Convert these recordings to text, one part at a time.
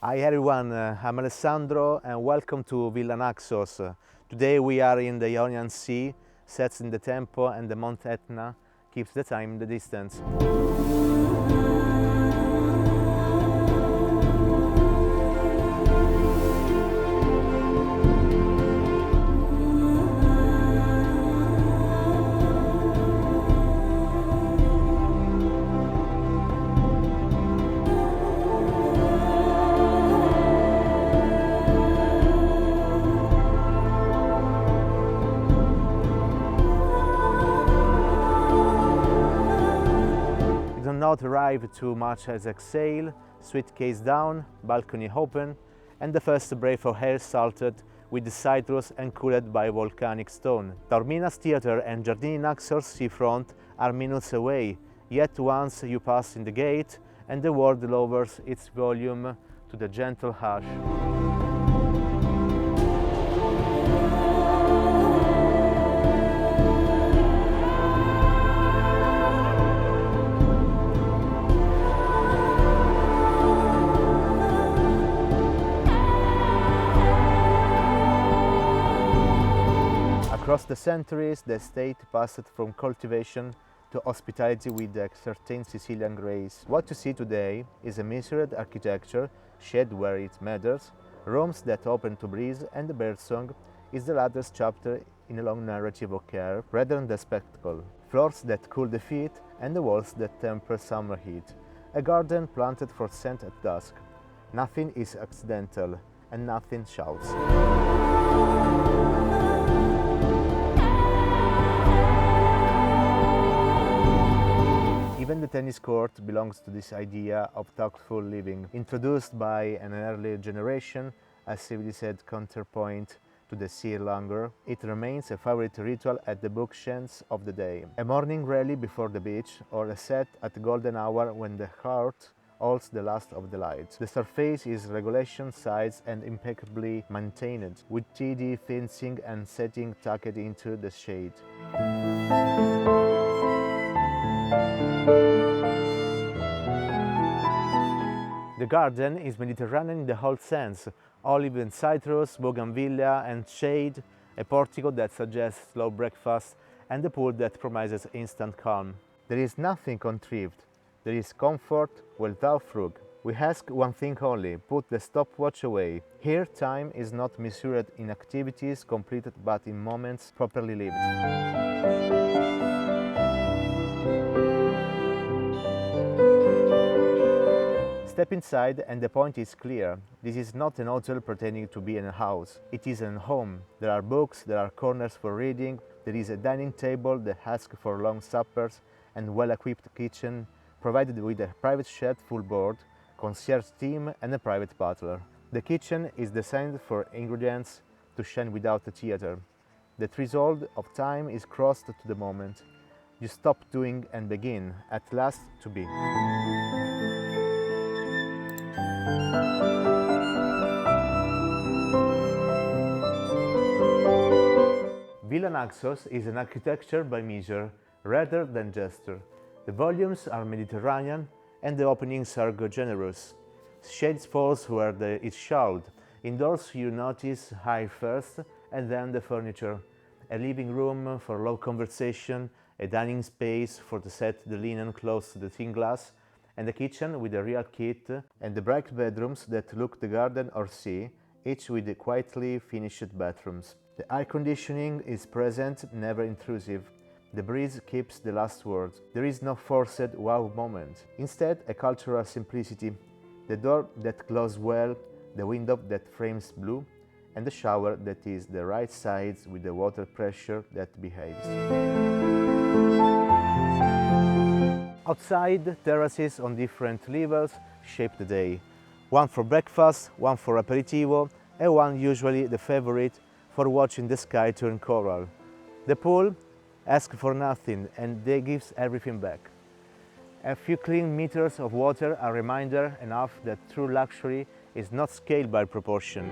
Hi everyone, I'm Alessandro and welcome to Villa Naxos. Today we are in the Ionian Sea, sets in the tempo and the Mount Etna keeps the time the distance. Do not arrive too much as exhale, suitcase down, balcony open, and the first breath of air salted with the citrus and cooled by volcanic stone. Taormina's theatre and Giardini Naxos seafront are minutes away, yet once you pass in the gate and the world lowers its volume to the gentle hush. Across the centuries, the estate passed from cultivation to hospitality with a certain Sicilian grace. What you see today is a measured architecture, shed where it matters, rooms that open to breeze, and the birdsong is the latest chapter in a long narrative of care rather than the spectacle. Floors that cool the feet and the walls that temper summer heat. A garden planted for scent at dusk. Nothing is accidental and nothing shouts. Even the tennis court belongs to this idea of thoughtful living, introduced by an early generation as civilized counterpoint to the sea languor. It remains a favorite ritual at the bookshelves of the day. A morning rally before the beach, or a set at the golden hour when the heart holds the last of the lights. The surface is regulation size and impeccably maintained, with TD fencing and setting tucked into the shade. The garden is Mediterranean in the whole sense, olive and citrus, bougainvillea and shade, a portico that suggests slow breakfast, and a pool that promises instant calm. There is nothing contrived, there is comfort without frug. We ask one thing only, put the stopwatch away. Here time is not measured in activities completed but in moments properly lived. Step inside and the point is clear. This is not an hotel pretending to be in a house. It is a home. There are books, there are corners for reading, there is a dining table that asks for long suppers and well-equipped kitchen, provided with a private chef full board, concierge team and a private butler. The kitchen is designed for ingredients to shine without a theater. The threshold of time is crossed to the moment. You stop doing and begin, at last, to be. Villa Naxos is an architecture by measure rather than gesture. The volumes are Mediterranean and the openings are generous. Shades falls where it should. Indoors you notice air first and then the furniture. A living room for low conversation, a dining space for to set the linen close to the thin glass, and a kitchen with a real kit, and the bright bedrooms that look the garden or sea, each with quietly finished bathrooms. The air conditioning is present, never intrusive. The breeze keeps the last word. There is no forced wow moment. Instead, a cultural simplicity. The door that closes well, the window that frames blue, and the shower that is the right size with the water pressure that behaves. Outside, terraces on different levels shape the day. One for breakfast, one for aperitivo, and one usually the favorite for watching the sky turn coral. The pool asks for nothing and they gives everything back. A few clean meters of water are a reminder enough that true luxury is not scaled by proportion.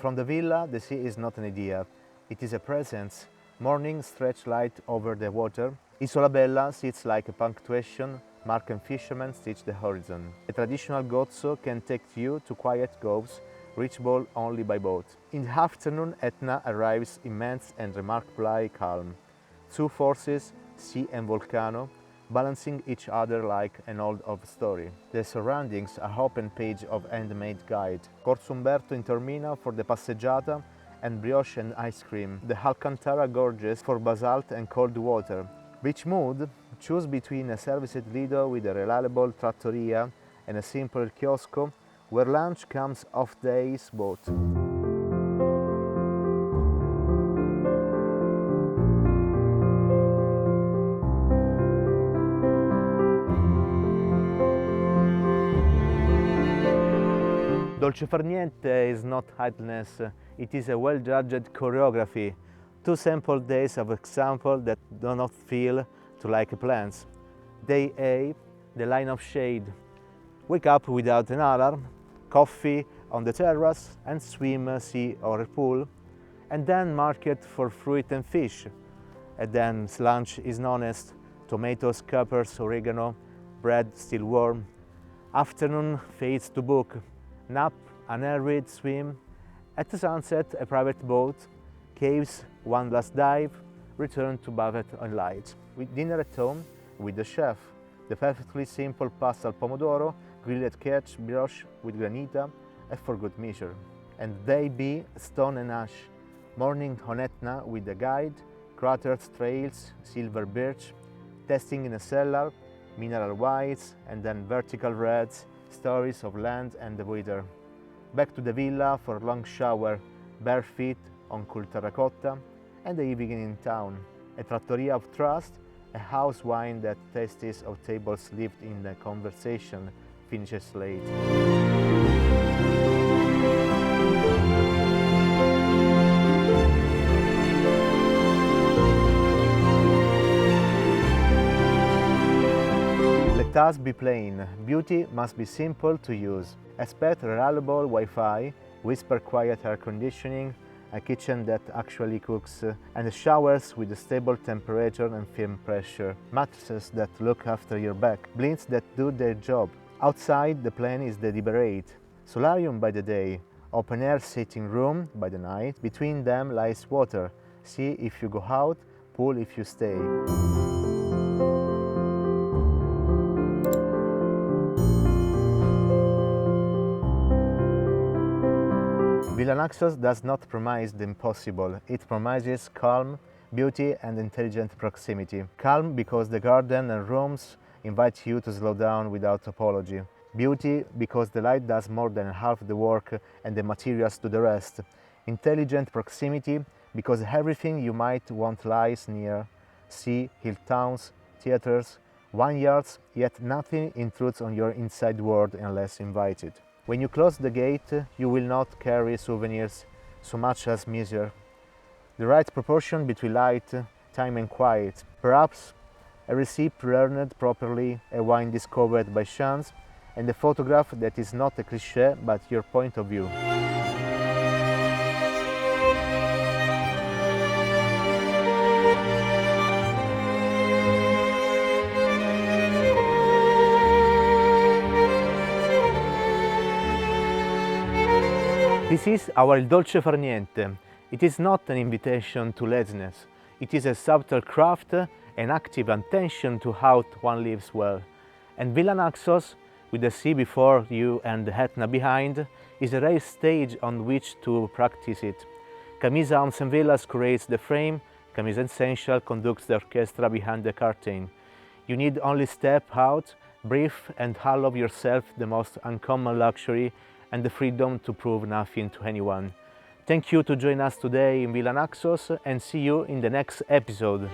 from the villa, the sea is not an idea, it is a presence. Morning stretch light over the water. Isola Bella sits like a punctuation, mark and fishermen stitch the horizon. A traditional gozzo can take you to quiet coves, reachable only by boat. In the afternoon, Etna arrives immense and remarkably calm. Two forces, sea and volcano, balancing each other like an old story. The surroundings are open page of handmade guide. Corso Umberto in Taormina for the passeggiata and brioche and ice cream. The Alcantara gorges for basalt and cold water. Beach mood, choose between a serviced lido with a reliable trattoria and a simple chiosco where lunch comes off days boat. Dolce far niente is not idleness, it is a well-judged choreography. Two sample days of example that do not feel to like plans. Day A, the line of shade. Wake up without an alarm, coffee on the terrace and swim, sea or a pool. And then market for fruit and fish. And then lunch is honest, tomatoes, capers, oregano, bread still warm. Afternoon fades to book. Nap, an air-raid swim, at the sunset a private boat, caves, one last dive, return to buffet on light. With dinner at home with the chef, the perfectly simple pasta al pomodoro, grilled catch, brioche with granita, and for good measure. And day B, stone and ash, morning on Etna with the guide, cratered trails, silver birch, testing in a cellar, mineral whites, and then vertical reds, stories of land and the weather. Back to the villa for a long shower, bare feet on cool terracotta, and the evening in town. A trattoria of trust, a house wine that tastes of tables lived in the conversation finishes late. Let us be plain, beauty must be simple to use. Expect reliable Wi-Fi, whisper quiet air conditioning, a kitchen that actually cooks, and showers with a stable temperature and firm pressure, mattresses that look after your back, blinds that do their job. Outside, the plan is deliberate. Solarium by the day, open air sitting room by the night, between them lies water. See if you go out, pool if you stay. Villa Naxos does not promise the impossible. It promises calm, beauty and intelligent proximity. Calm because the garden and rooms invite you to slow down without apology. Beauty because the light does more than half the work and the materials do the rest. Intelligent proximity because everything you might want lies near. Sea, hill towns, theaters, vineyards, yet nothing intrudes on your inside world unless invited. When you close the gate, you will not carry souvenirs so much as measure. The right proportion between light, time and quiet. Perhaps a recipe learned properly, a wine discovered by chance, and a photograph that is not a cliché but your point of view. This is our Il Dolce Far Niente. It is not an invitation to laziness. It is a subtle craft, an active attention to how one lives well. And Villa Naxos, with the sea before you and the Etna behind, is a rare stage on which to practice it. Camisa Homes and Villas creates the frame, Camisa Essential conducts the orchestra behind the curtain. You need only step out, breathe and allow yourself the most uncommon luxury and the freedom to prove nothing to anyone. Thank you to join us today in Villa Naxos and see you in the next episode.